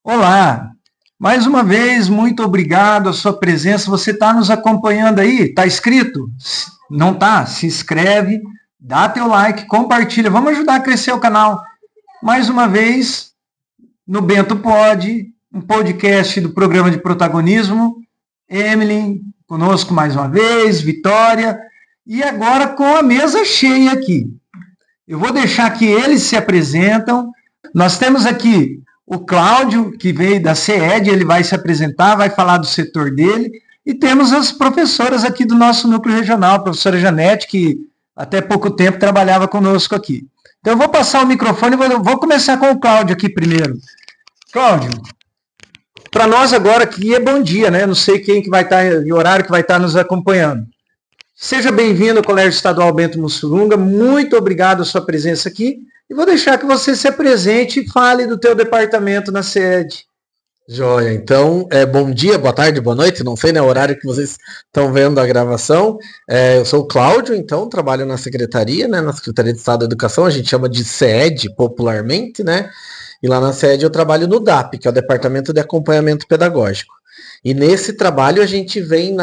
Olá, mais uma vez, muito obrigado a sua presença. Você está nos acompanhando aí? Está inscrito? Não está? Se inscreve, dá teu like, compartilha. Vamos ajudar a crescer o canal. Mais uma vez, no Bento Pod, um podcast do programa de protagonismo. Emily, conosco mais uma vez, Vitória. E agora com a mesa cheia aqui. Eu vou deixar que eles se apresentam. Nós temos aqui o Cláudio, que veio da CED, ele vai se apresentar, vai falar do setor dele. E temos as professoras aqui do nosso núcleo regional, a professora Janete, que até pouco tempo trabalhava conosco aqui. Então eu vou passar o microfone e vou começar com o Cláudio aqui primeiro. Cláudio, para nós agora aqui é bom dia, né? Não sei quem que vai estar, em horário que vai estar nos acompanhando. Seja bem-vindo ao Colégio Estadual Bento Mussurunga, muito obrigado a sua presença aqui. E vou deixar que você se apresente e fale do teu departamento na sede. Joia, então, bom dia, boa tarde, boa noite, não sei, né, o horário que vocês estão vendo a gravação. Eu sou o Cláudio, então, trabalho na Secretaria, né, na Secretaria de Estado da Educação, a gente chama de SED popularmente, né, e lá na sede eu trabalho no DAP, que é o Departamento de Acompanhamento Pedagógico. E nesse trabalho a gente vem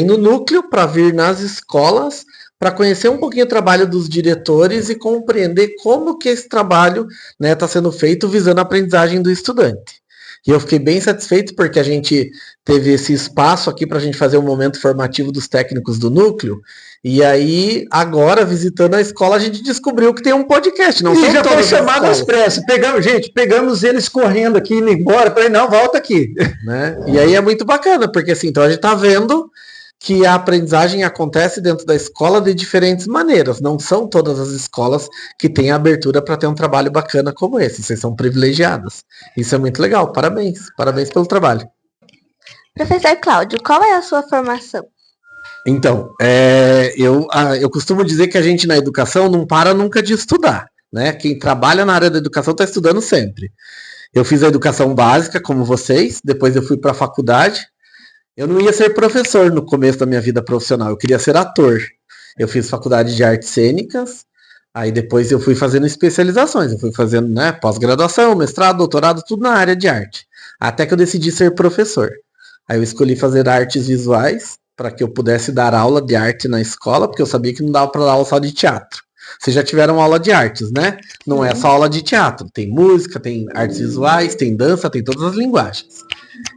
no núcleo para vir nas escolas, para conhecer um pouquinho o trabalho dos diretores e compreender como que esse trabalho está sendo feito visando a aprendizagem do estudante. E eu fiquei bem satisfeito porque a gente teve esse espaço aqui para a gente fazer um momento formativo dos técnicos do núcleo. E aí, agora, visitando a escola, a gente descobriu que tem um podcast. Não e já foi chamado às pressas. Pegamos eles correndo aqui, indo embora. Falei, não, volta aqui. Né? E aí é muito bacana, porque assim, então a gente está vendo que a aprendizagem acontece dentro da escola de diferentes maneiras. Não são todas as escolas que têm abertura para ter um trabalho bacana como esse. Vocês são privilegiadas. Isso é muito legal. Parabéns. Parabéns pelo trabalho. Professor Cláudio, qual é a sua formação? Então, eu costumo dizer que a gente na educação não para nunca de estudar. Né? Quem trabalha na área da educação está estudando sempre. Eu fiz a educação básica, como vocês. Depois eu fui para a faculdade. Eu não ia ser professor no começo da minha vida profissional, eu queria ser ator. Eu fiz faculdade de artes cênicas, aí depois eu fui fazendo especializações, eu fui fazendo pós-graduação, mestrado, doutorado, tudo na área de arte. Até que eu decidi ser professor. Aí eu escolhi fazer artes visuais, para que eu pudesse dar aula de arte na escola, porque eu sabia que não dava para dar aula só de teatro. Vocês já tiveram aula de artes, né? Não é só aula de teatro, tem música, tem artes visuais, tem dança, tem todas as linguagens.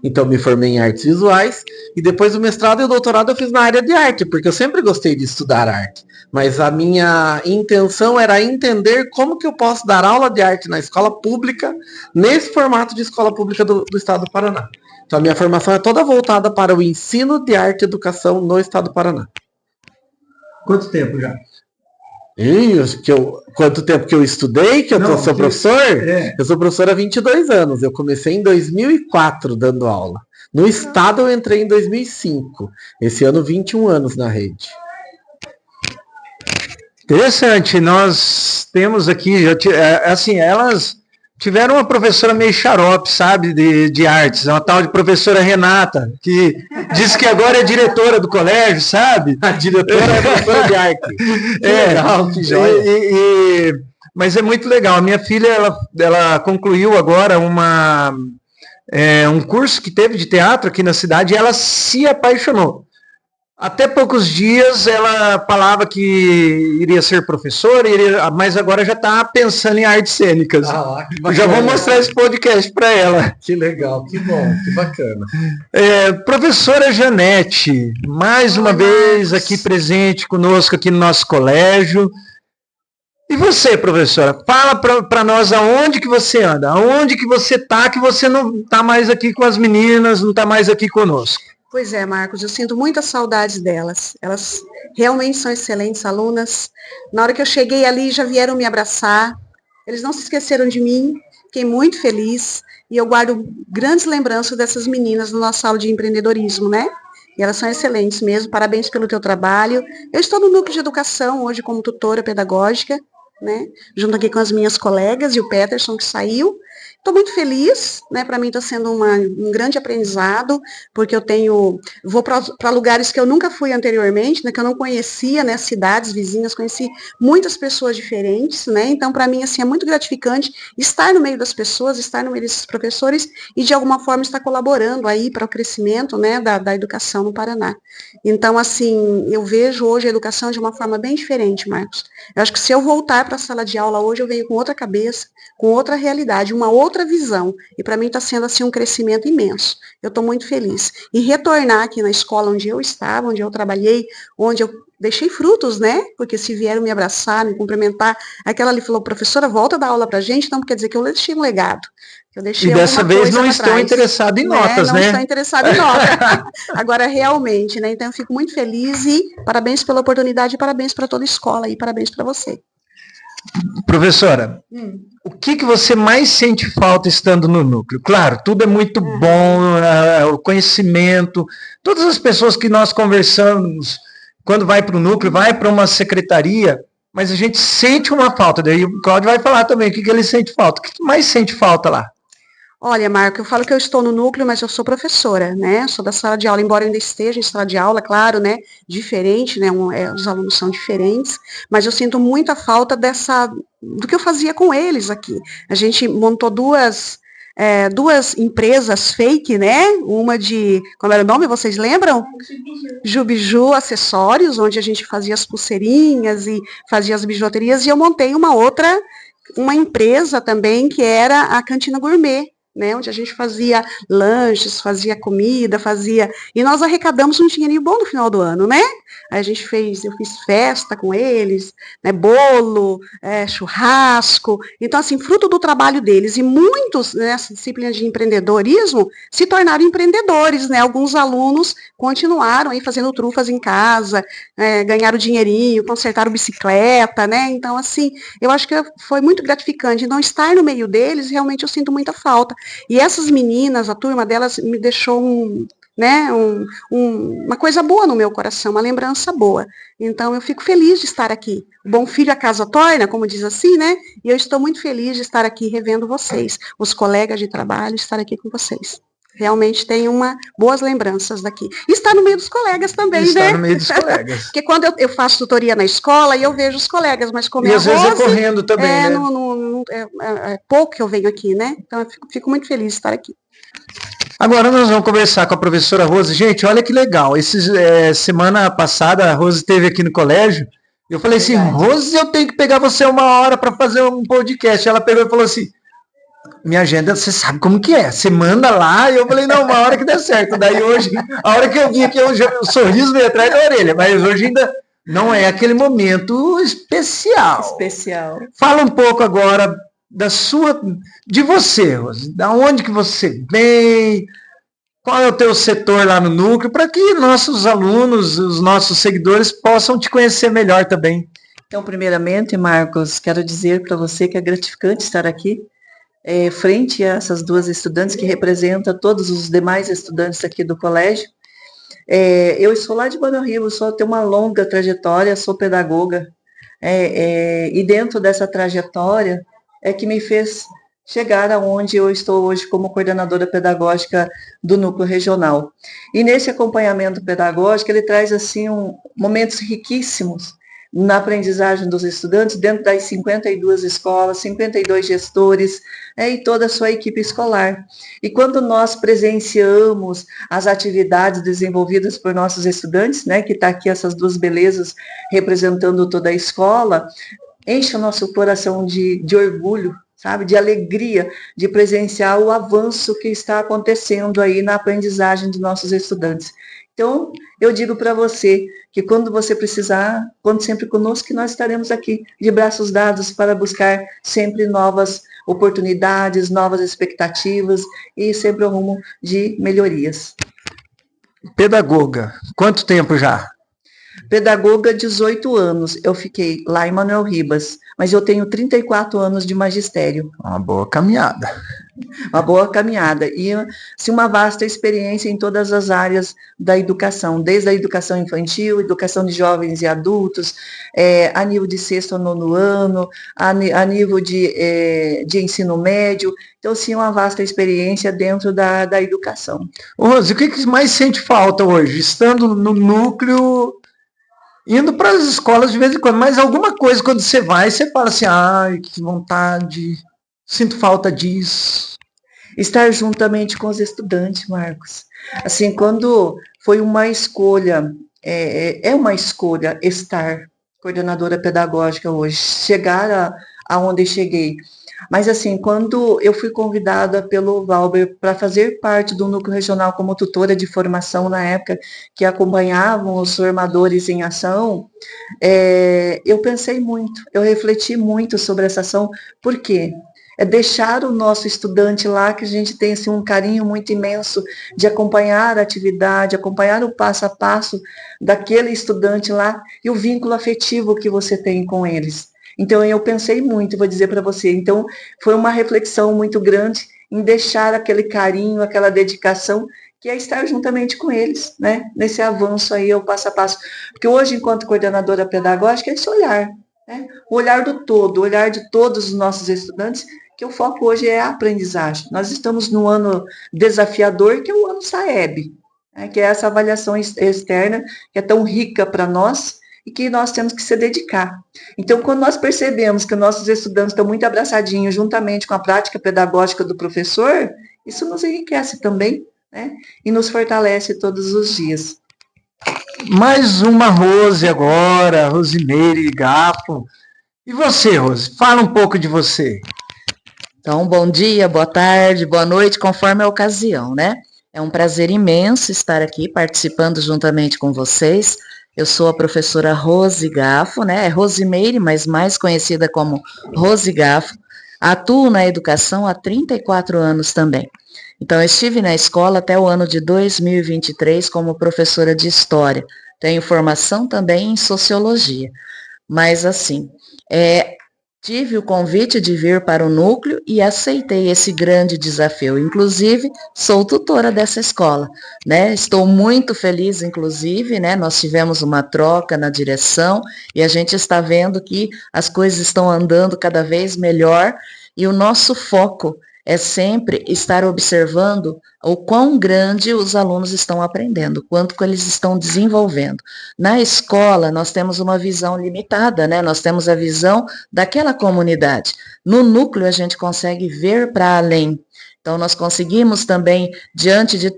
Então me formei em artes visuais e depois do mestrado e o doutorado eu fiz na área de arte, porque eu sempre gostei de estudar arte. Mas a minha intenção era entender como que eu posso dar aula de arte na escola pública, nesse formato de escola pública do Estado do Paraná. Então a minha formação é toda voltada para o ensino de arte e educação no Estado do Paraná. Quanto tempo já? Quanto tempo que eu estudei, sou professor? Eu sou professor há 22 anos. Eu comecei em 2004 dando aula. No estado eu entrei em 2005. Esse ano 21 anos na rede. Interessante. Nós temos aqui, assim, elas tiveram uma professora meio xarope, sabe, de artes, uma tal de professora Renata, que disse que agora é diretora do colégio, sabe? A diretora é professora de arte. Que legal, que joia. Mas é muito legal. A minha filha, ela concluiu agora um curso que teve de teatro aqui na cidade e ela se apaixonou. Até poucos dias ela falava que iria ser professora, mas agora já está pensando em artes cênicas. Já vou mostrar esse podcast para ela. Que legal, que bom, que bacana. Professora Janete, mais uma vez aqui presente conosco aqui no nosso colégio. E você, professora, fala para nós aonde que você anda, aonde que você que você não está mais aqui com as meninas, não está mais aqui conosco. Pois é, Marcos, eu sinto muitas saudades delas. Elas realmente são excelentes alunas. Na hora que eu cheguei ali, já vieram me abraçar. Eles não se esqueceram de mim. Fiquei muito feliz. E eu guardo grandes lembranças dessas meninas no nosso aula de empreendedorismo, né? E elas são excelentes mesmo. Parabéns pelo teu trabalho. Eu estou no núcleo de educação hoje como tutora pedagógica. né? Junto aqui com as minhas colegas e o Peterson que saiu. Estou muito feliz, né? Para mim está sendo um grande aprendizado, porque vou para lugares que eu nunca fui anteriormente, né? Que eu não conhecia, né? Cidades vizinhas, conheci muitas pessoas diferentes, né? Então, para mim, assim, é muito gratificante estar no meio das pessoas, estar no meio desses professores e, de alguma forma, estar colaborando aí para o crescimento, né? Da educação no Paraná. Então, assim, eu vejo hoje a educação de uma forma bem diferente, Marcos. Eu acho que se eu voltar para a sala de aula hoje, eu venho com outra cabeça, com outra realidade, uma outra visão. E para mim está sendo assim um crescimento imenso. Eu estou muito feliz. E retornar aqui na escola onde eu estava, onde eu trabalhei, onde eu deixei frutos, né? Porque se vieram me abraçar, me cumprimentar, aquela ali falou, professora, volta a dar aula para a gente, então quer dizer que eu deixei um legado. Eu deixei e dessa vez não estão interessados em notas, né? Não estão interessados em notas. Agora, realmente, né? Então, eu fico muito feliz e parabéns pela oportunidade, parabéns para toda a escola e parabéns para você. Professora, o que você mais sente falta estando no núcleo? Claro, tudo é muito bom, o conhecimento, todas as pessoas que nós conversamos, quando vai para o núcleo, vai para uma secretaria, mas a gente sente uma falta. Daí o Cláudio vai falar também o que ele sente falta. O que mais sente falta lá? Olha, Marco, eu falo que eu estou no núcleo, mas eu sou professora, né? Sou da sala de aula, embora eu ainda esteja em sala de aula, claro, né? Diferente, né? Os alunos são diferentes, mas eu sinto muita falta do que eu fazia com eles aqui. A gente montou duas empresas fake, né? Uma como era o nome, vocês lembram? Jubiju Acessórios, onde a gente fazia as pulseirinhas e fazia as bijuterias, e eu montei uma empresa também, que era a Cantina Gourmet, né, onde a gente fazia lanches, fazia comida, e nós arrecadamos um dinheirinho bom no final do ano, né? Aí eu fiz festa com eles, né, bolo, churrasco, então assim, fruto do trabalho deles, e muitos nessa disciplina de empreendedorismo se tornaram empreendedores, né? Alguns alunos continuaram aí fazendo trufas em casa, ganharam dinheirinho, consertaram bicicleta, né? Então assim, eu acho que foi muito gratificante, então estar no meio deles, realmente eu sinto muita falta. E essas meninas, a turma delas, me deixou uma coisa boa no meu coração, uma lembrança boa. Então, eu fico feliz de estar aqui. O bom filho a casa torna, como diz assim, né? E eu estou muito feliz de estar aqui revendo vocês, os colegas de trabalho, estar aqui com vocês. Realmente tenho boas lembranças daqui. E estar no meio dos colegas também, né? Estar no meio dos colegas. Porque quando eu faço tutoria na escola, eu vejo os colegas, mas como e às vezes é correndo também, né? É pouco que eu venho aqui, né? Então, eu fico muito feliz de estar aqui. Agora nós vamos conversar com a professora Rose. Gente, olha que legal. Semana passada a Rose esteve aqui no colégio. Eu falei assim, Rose, eu tenho que pegar você 1 hora para fazer um podcast. Ela pegou e falou assim, minha agenda, você sabe como que é. Você manda lá. E eu falei, não, 1 hora que der certo. Daí hoje, a hora que eu vi aqui, o sorriso veio atrás da orelha. Mas hoje ainda não é aquele momento especial. Fala um pouco agora de você, Rose. Da onde que você vem? Qual é o teu setor lá no núcleo? Para que nossos alunos, os nossos seguidores possam te conhecer melhor também. Então, primeiramente, Marcos, quero dizer para você que é gratificante estar aqui, frente a essas 2 estudantes que representam todos os demais estudantes aqui do colégio. Eu sou lá de Banho Rio, tenho uma longa trajetória, sou pedagoga, e dentro dessa trajetória é que me fez chegar aonde eu estou hoje como coordenadora pedagógica do núcleo regional. E nesse acompanhamento pedagógico, ele traz assim momentos riquíssimos na aprendizagem dos estudantes, dentro das 52 escolas, 52 gestores, e toda a sua equipe escolar. E quando nós presenciamos as atividades desenvolvidas por nossos estudantes, né, que está aqui essas 2 belezas representando toda a escola, enche o nosso coração de orgulho, sabe, de alegria, de presenciar o avanço que está acontecendo aí na aprendizagem de nossos estudantes. Então, eu digo para você que quando você precisar, conte sempre conosco, que nós estaremos aqui de braços dados para buscar sempre novas oportunidades, novas expectativas e sempre o rumo de melhorias. Pedagoga, quanto tempo já? Pedagoga, 18 anos. Eu fiquei lá em Manuel Ribas, mas eu tenho 34 anos de magistério. Uma boa caminhada. Uma boa caminhada e assim, uma vasta experiência em todas as áreas da educação, desde a educação infantil, educação de jovens e adultos, a nível de sexto a nono ano, a nível de ensino médio. Então, sim, uma vasta experiência dentro da educação. Ô, Rose, o que mais sente falta hoje? Estando no núcleo, indo para as escolas de vez em quando, mas alguma coisa quando você vai, você fala assim, ai, que vontade, sinto falta disso. Estar juntamente com os estudantes, Marcos. Assim, quando foi uma escolha, é uma escolha estar coordenadora pedagógica hoje, chegar aonde cheguei. Mas assim, quando eu fui convidada pelo Valber para fazer parte do núcleo regional como tutora de formação na época que acompanhavam os formadores em ação, eu pensei muito, eu refleti muito sobre essa ação, por quê? É deixar o nosso estudante lá, que a gente tem assim, um carinho muito imenso de acompanhar a atividade, acompanhar o passo a passo daquele estudante lá e o vínculo afetivo que você tem com eles. Então, eu pensei muito, vou dizer para você. Então, foi uma reflexão muito grande em deixar aquele carinho, aquela dedicação, que é estar juntamente com eles, né? Nesse avanço aí, o passo a passo. Porque hoje, enquanto coordenadora pedagógica, é esse olhar, né? O olhar do todo, o olhar de todos os nossos estudantes, que o foco hoje é a aprendizagem. Nós estamos no ano desafiador, que é o ano SAEB, né, que é essa avaliação externa, que é tão rica para nós e que nós temos que se dedicar. Então, quando nós percebemos que nossos estudantes estão muito abraçadinhos juntamente com a prática pedagógica do professor, isso nos enriquece também, né, e nos fortalece todos os dias. Mais uma Rose agora, Rosimeire Gafo. E você, Rose? Fala um pouco de você. Então, bom dia, boa tarde, boa noite, conforme a ocasião, né? É um prazer imenso estar aqui participando juntamente com vocês. Eu sou a professora Rose Gafo, né? É Rosimeire, mas mais conhecida como Rose Gafo. Atuo na educação há 34 anos também. Então, eu estive na escola até o ano de 2023 como professora de História. Tenho formação também em Sociologia. Mas, assim, tive o convite de vir para o núcleo e aceitei esse grande desafio. Inclusive, sou tutora dessa escola, né? Estou muito feliz, inclusive, né? Nós tivemos uma troca na direção e a gente está vendo que as coisas estão andando cada vez melhor e o nosso foco é sempre estar observando o quão grande os alunos estão aprendendo, quanto que eles estão desenvolvendo. Na escola, nós temos uma visão limitada, né? Nós temos a visão daquela comunidade. No núcleo, a gente consegue ver para além. Então, nós conseguimos também, diante de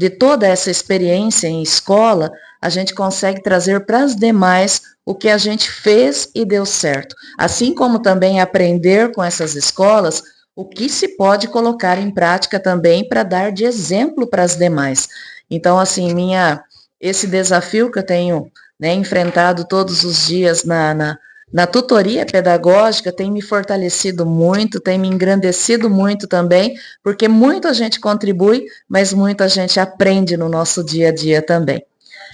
toda essa experiência em escola, a gente consegue trazer para as demais o que a gente fez e deu certo. Assim como também aprender com essas escolas o que se pode colocar em prática também para dar de exemplo para as demais. Então, assim, esse desafio que eu tenho, né, enfrentado todos os dias na tutoria pedagógica tem me fortalecido muito, tem me engrandecido muito também, porque muita gente contribui, mas muita gente aprende no nosso dia a dia também.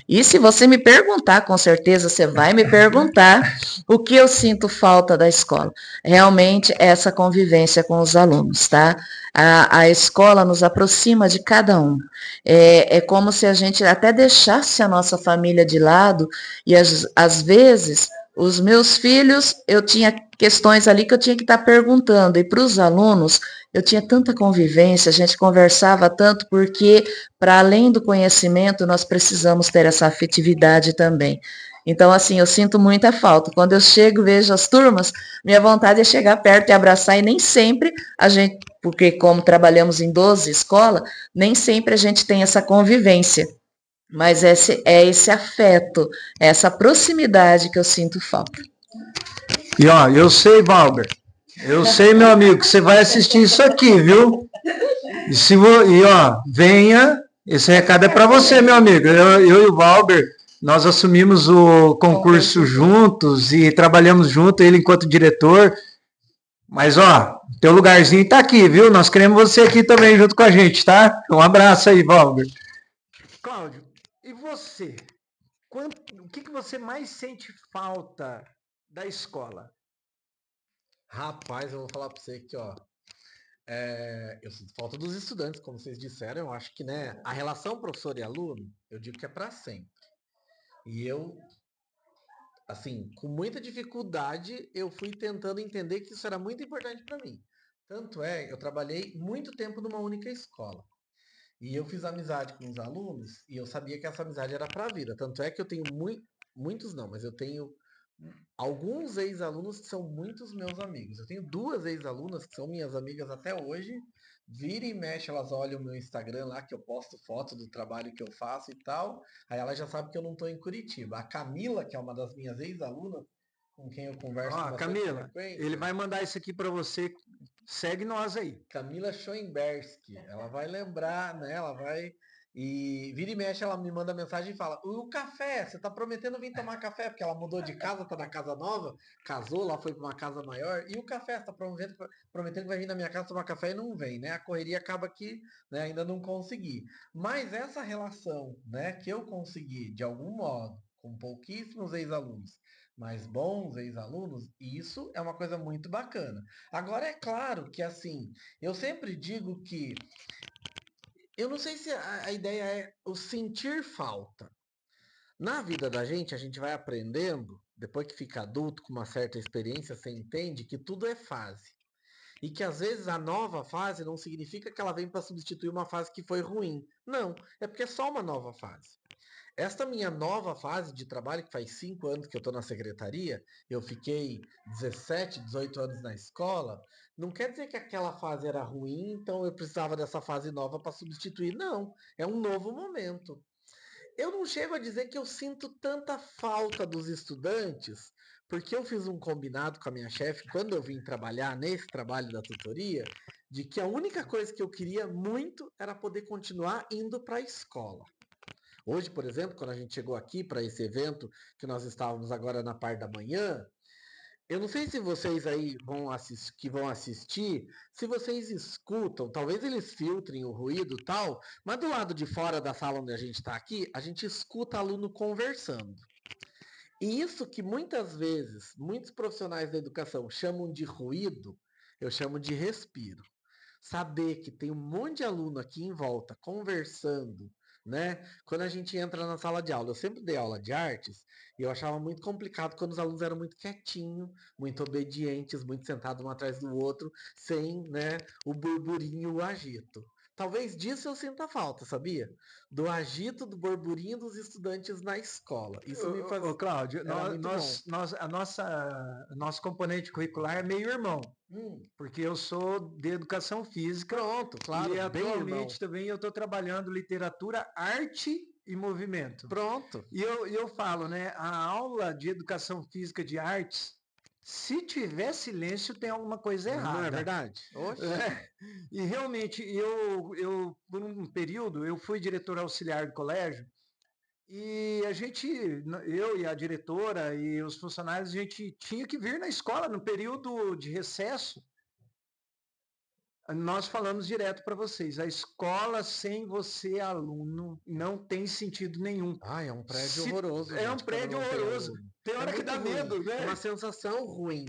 E se você me perguntar, com certeza você vai me perguntar o que eu sinto falta da escola. Realmente essa convivência com os alunos, tá? A escola nos aproxima de cada um. É como se a gente até deixasse a nossa família de lado e às vezes os meus filhos, eu tinha questões ali que eu tinha que estar perguntando, e para os alunos, eu tinha tanta convivência, a gente conversava tanto, porque, para além do conhecimento, nós precisamos ter essa afetividade também. Então, assim, eu sinto muita falta. Quando eu chego, vejo as turmas, minha vontade é chegar perto e abraçar, e nem sempre a gente, porque como trabalhamos em 12 escolas, nem sempre a gente tem essa convivência. Mas é esse afeto, essa proximidade que eu sinto falta. E ó, eu sei, Valber, eu sei, meu amigo, que você vai assistir isso aqui, viu? E ó, venha, esse recado é para você, meu amigo. Eu e o Valber, nós assumimos o concurso juntos e trabalhamos junto, ele enquanto diretor. Mas ó, teu lugarzinho tá aqui, viu? Nós queremos você aqui também junto com a gente, tá? Um abraço aí, Valber. Cláudio, e você? O que você mais sente falta da escola? Rapaz, eu vou falar para você aqui, ó. Eu sinto falta dos estudantes, como vocês disseram. Eu acho que, né, a relação professor e aluno, eu digo que é para sempre. E eu, assim, com muita dificuldade, eu fui tentando entender que isso era muito importante para mim. Tanto eu trabalhei muito tempo numa única escola. E eu fiz amizade com os alunos e eu sabia que essa amizade era para a vida. Tanto é que eu tenho muitos não, mas eu tenho alguns ex-alunos que são muitos meus amigos. Eu tenho 2 ex-alunas que são minhas amigas até hoje. Vira e mexe, elas olham o meu Instagram lá, que eu posto foto do trabalho que eu faço e tal. Aí ela já sabe que eu não estou em Curitiba. A Camila, que é uma das minhas ex-alunas, com quem eu converso com Ó, bastante Camila, frequência. ele vai mandar isso aqui para você. Segue nós aí. Camila Schoenberski. Ela vai lembrar, né? Ela vai. E vira e mexe, ela me manda mensagem e fala: o café, você tá prometendo vir tomar café, porque ela mudou de casa, tá na casa nova, casou, lá foi para uma casa maior, e o café, você tá prometendo que vai vir na minha casa tomar café e não vem, né? A correria acaba que, né, ainda não consegui. Mas essa relação, né, que eu consegui, de algum modo, com pouquíssimos ex-alunos, mas bons ex-alunos, isso é uma coisa muito bacana. Agora, é claro que, assim, eu sempre digo que eu não sei se a ideia é o sentir falta. Na vida da gente, a gente vai aprendendo, depois que fica adulto, com uma certa experiência, você entende que tudo é fase. E que às vezes a nova fase não significa que ela vem para substituir uma fase que foi ruim. Não, é porque é só uma nova fase. Esta minha nova fase de trabalho, que faz 5 anos que eu estou na secretaria, eu fiquei 17, 18 anos na escola, não quer dizer que aquela fase era ruim, então eu precisava dessa fase nova para substituir. Não, é um novo momento. Eu não chego a dizer que eu sinto tanta falta dos estudantes, porque eu fiz um combinado com a minha chefe quando eu vim trabalhar nesse trabalho da tutoria, de que a única coisa que eu queria muito era poder continuar indo para a escola. Hoje, por exemplo, quando a gente chegou aqui para esse evento, que nós estávamos agora na parte da manhã, eu não sei se vocês aí vão assistir, se vocês escutam, talvez eles filtrem o ruído e tal, mas do lado de fora da sala onde a gente está aqui, a gente escuta aluno conversando. E isso que muitas vezes, muitos profissionais da educação chamam de ruído, eu chamo de respiro. Saber que tem um monte de aluno aqui em volta conversando, né? Quando a gente entra na sala de aula, eu sempre dei aula de artes e eu achava muito complicado quando os alunos eram muito quietinhos, muito obedientes, muito sentados um atrás do outro, sem, né, o burburinho, o agito. Talvez disso eu sinta falta, sabia? Do agito, do burburinho dos estudantes na escola. Isso me faz. Ô, Cláudio, Era muito nosso componente curricular é meio irmão. Porque eu sou de educação física. Pronto, claro, e bem irmão. atualmente também eu estou trabalhando literatura, arte e movimento. Pronto. E eu falo, né? A aula de educação física de artes, se tiver silêncio, tem alguma coisa errada. Não é verdade? E realmente, por um período, eu fui diretor auxiliar do colégio. E eu e a diretora e os funcionários, a gente tinha que vir na escola no período de recesso. Nós falamos direto para vocês, a escola sem você, aluno, não tem sentido nenhum. É um prédio horroroso. É um prédio horroroso. Tem hora que dá medo, né? É uma sensação ruim.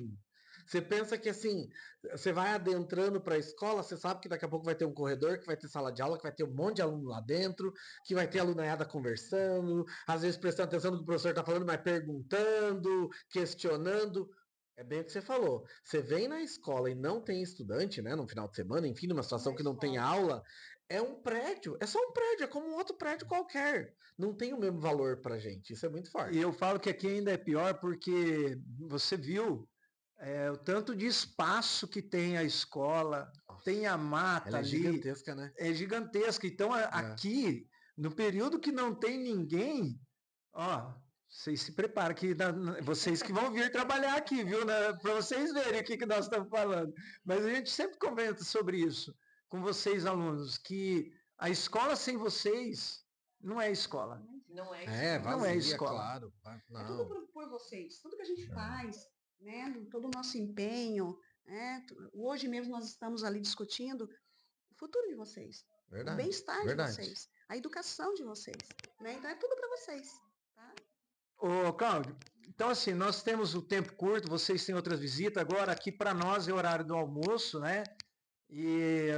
Você pensa que assim, você vai adentrando para a escola, você sabe que daqui a pouco vai ter um corredor, que vai ter sala de aula, que vai ter um monte de aluno lá dentro, que vai ter alunaiada conversando, às vezes prestando atenção no que o professor está falando, mas perguntando, questionando. É bem o que você falou. Você vem na escola e não tem estudante, né, no final de semana, enfim, numa situação que não tem aula, é um prédio, é só um prédio, é como um outro prédio qualquer. Não tem o mesmo valor pra gente, isso é muito forte. E eu falo que aqui ainda é pior porque você viu o tanto de espaço que tem a escola, tem a mata ali. É gigantesca, né? É gigantesca. Então, aqui, no período que não tem ninguém, vocês se preparam, vocês que vão vir trabalhar aqui, viu? Para vocês verem o que nós estamos falando. Mas a gente sempre comenta sobre isso com vocês, alunos, que a escola sem vocês não é escola. Não é escola. Não é escola. Claro. Não. É tudo por vocês. Tudo que a gente faz, né? Todo o nosso empenho, né? Hoje mesmo nós estamos ali discutindo o futuro de vocês. Verdade. O bem-estar de vocês. A educação de vocês. Né? Então é tudo para vocês. Tá? Ô, Cláudio, então assim, nós temos o tempo curto, vocês têm outras visitas, agora aqui para nós é horário do almoço, né? E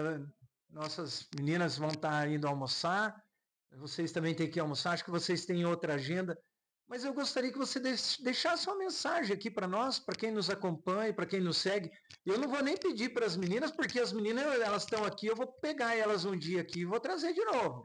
nossas meninas vão estar indo almoçar, vocês também têm que almoçar, acho que vocês têm outra agenda, mas eu gostaria que você deixasse uma mensagem aqui para nós, para quem nos acompanha, para quem nos segue. Eu não vou nem pedir para as meninas, porque as meninas, elas estão aqui, eu vou pegar elas um dia aqui e vou trazer de novo.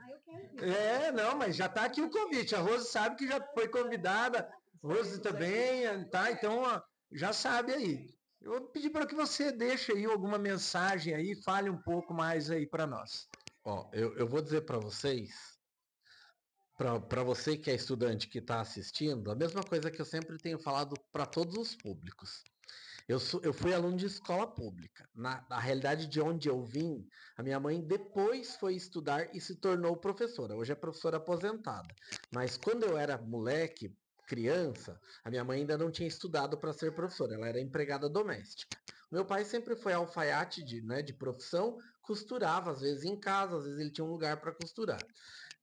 Não, mas já está aqui o convite. A Rose sabe que já foi convidada, Rose também, tá? Então, ó, já sabe aí. Eu vou pedir para que você deixe aí alguma mensagem aí, fale um pouco mais aí para nós. Ó, eu vou dizer para vocês, para você que é estudante que está assistindo, a mesma coisa que eu sempre tenho falado para todos os públicos. Eu fui aluno de escola pública. Na realidade, de onde eu vim, a minha mãe depois foi estudar e se tornou professora. Hoje é professora aposentada. Mas quando eu era moleque, criança, a minha mãe ainda não tinha estudado para ser professora. Ela era empregada doméstica. Meu pai sempre foi alfaiate de profissão, costurava, às vezes em casa, às vezes ele tinha um lugar para costurar.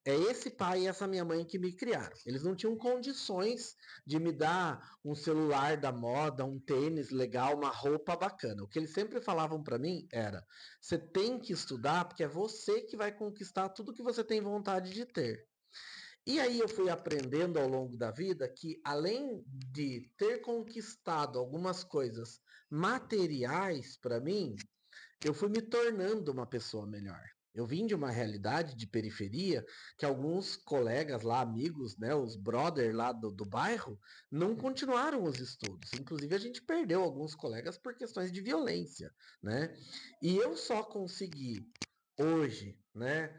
É esse pai e essa minha mãe que me criaram. Eles não tinham condições de me dar um celular da moda, um tênis legal, uma roupa bacana. O que eles sempre falavam para mim era: você tem que estudar porque é você que vai conquistar tudo que você tem vontade de ter. E aí eu fui aprendendo ao longo da vida que, além de ter conquistado algumas coisas materiais para mim, eu fui me tornando uma pessoa melhor. Eu vim de uma realidade de periferia que alguns colegas lá, amigos, né, os brother lá do bairro, não continuaram os estudos. Inclusive a gente perdeu alguns colegas por questões de violência, né? E eu só consegui hoje, né,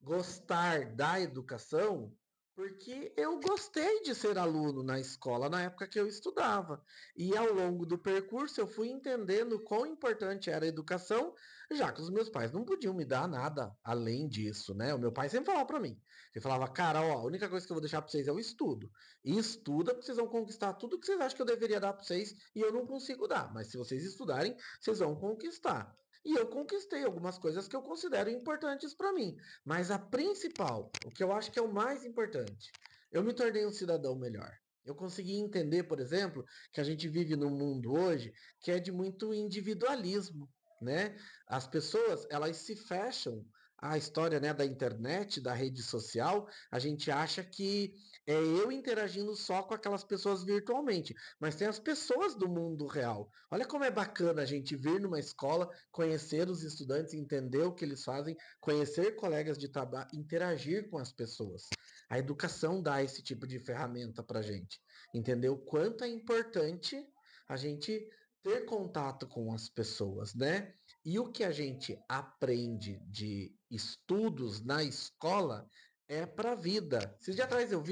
gostar da educação porque eu gostei de ser aluno na escola na época que eu estudava. E ao longo do percurso eu fui entendendo quão importante era a educação, já que os meus pais não podiam me dar nada além disso, né? O meu pai sempre falava para mim. Ele falava: cara, ó, a única coisa que eu vou deixar para vocês é o estudo. E estuda porque vocês vão conquistar tudo que vocês acham que eu deveria dar para vocês e eu não consigo dar. Mas se vocês estudarem, vocês vão conquistar. E eu conquistei algumas coisas que eu considero importantes para mim. Mas a principal, o que eu acho que é o mais importante, eu me tornei um cidadão melhor. Eu consegui entender, por exemplo, que a gente vive num mundo hoje que é de muito individualismo, né? As pessoas, elas se fecham. A história, né, da internet, da rede social, a gente acha que é eu interagindo só com aquelas pessoas virtualmente, mas tem as pessoas do mundo real. Olha como é bacana a gente vir numa escola, conhecer os estudantes, entender o que eles fazem, conhecer colegas de trabalho, interagir com as pessoas. A educação dá esse tipo de ferramenta para a gente. Entender o quanto é importante a gente ter contato com as pessoas, né? E o que a gente aprende de estudos na escola é para a vida. Esses dias atrás eu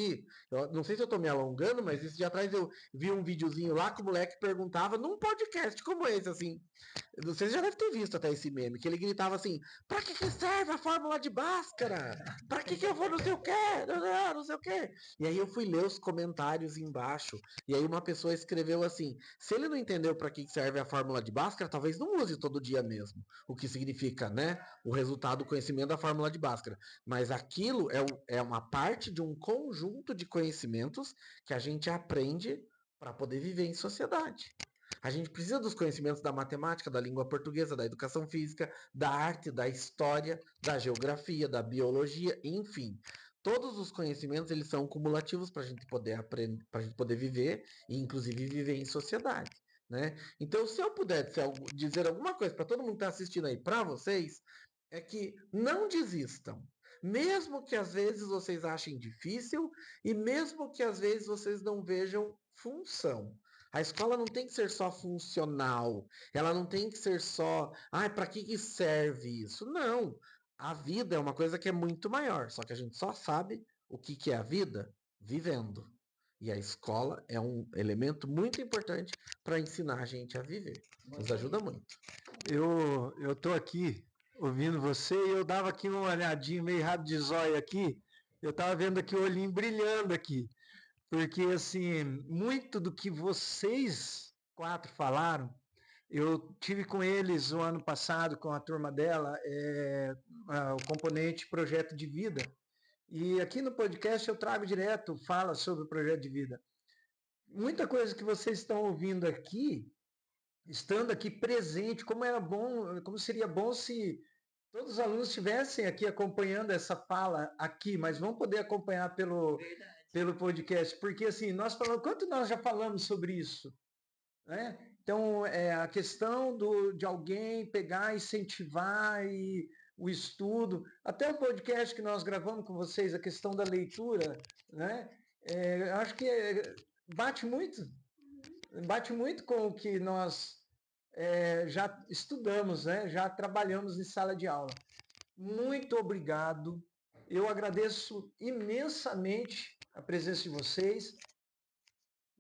não sei se eu estou me alongando, mas esses dias atrás eu vi um videozinho lá que o moleque perguntava num podcast como esse, assim. Vocês já devem ter visto até esse meme, que ele gritava assim: pra que serve a fórmula de Bhaskara? Pra que eu vou não sei o quê? Não sei o quê. E aí eu fui ler os comentários embaixo, e aí uma pessoa escreveu assim: se ele não entendeu para que serve a fórmula de Bhaskara, talvez não use todo dia mesmo. O que significa, né? O resultado do conhecimento da fórmula de Bhaskara. Mas aquilo é uma parte de um conjunto de conhecimentos que a gente aprende para poder viver em sociedade. A gente precisa dos conhecimentos da matemática, da língua portuguesa, da educação física, da arte, da história, da geografia, da biologia, enfim. Todos os conhecimentos eles são cumulativos para a gente poder aprender, para a gente poder viver e inclusive viver em sociedade, né? Então, se eu puder dizer alguma coisa para todo mundo que está assistindo aí, para vocês, é que não desistam. Mesmo que às vezes vocês achem difícil e mesmo que às vezes vocês não vejam função. A escola não tem que ser só funcional. Ela não tem que ser só, para que serve isso? Não. A vida é uma coisa que é muito maior, só que a gente só sabe o que é a vida vivendo. E a escola é um elemento muito importante para ensinar a gente a viver. Nos ajuda muito. Eu tô aqui ouvindo você e eu dava aqui uma olhadinha meio rápido de zóio aqui. Eu tava vendo aqui o olhinho brilhando aqui. Porque, assim, muito do que vocês quatro falaram, eu tive com eles o ano passado, com a turma dela, o componente Projeto de Vida. E aqui no podcast eu trago direto, fala sobre o Projeto de Vida. Muita coisa que vocês estão ouvindo aqui estando aqui presente, como seria bom se todos os alunos estivessem aqui acompanhando essa fala aqui, mas vão poder acompanhar pelo podcast, porque assim, quanto nós já falamos sobre isso, né? Então, a questão de alguém pegar, incentivar o estudo, até o podcast que nós gravamos com vocês, a questão da leitura, né? Acho que bate muito com o que nós já estudamos, né? Já trabalhamos em sala de aula. Muito obrigado. Eu agradeço imensamente a presença de vocês.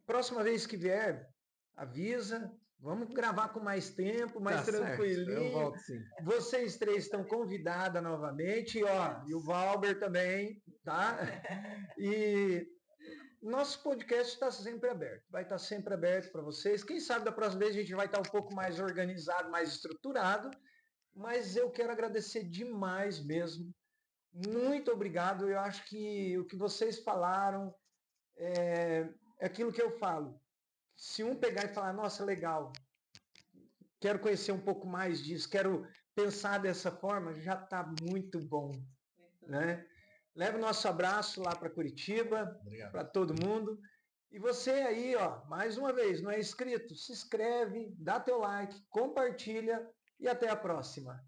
Próxima vez que vier, avisa. Vamos gravar com mais tempo, mais tranquilinho. Eu volto, sim. Vocês três estão convidadas novamente. E o Valber também, tá? E nosso podcast está sempre aberto. Vai estar sempre aberto para vocês. Quem sabe da próxima vez a gente vai estar um pouco mais organizado, mais estruturado. Mas eu quero agradecer demais mesmo. Muito obrigado. Eu acho que o que vocês falaram é aquilo que eu falo. Se um pegar e falar, nossa, legal, quero conhecer um pouco mais disso, quero pensar dessa forma, já está muito bom. Né? Leva o nosso abraço lá para Curitiba, para todo mundo. E você aí, mais uma vez, não é inscrito? Se inscreve, dá teu like, compartilha e até a próxima.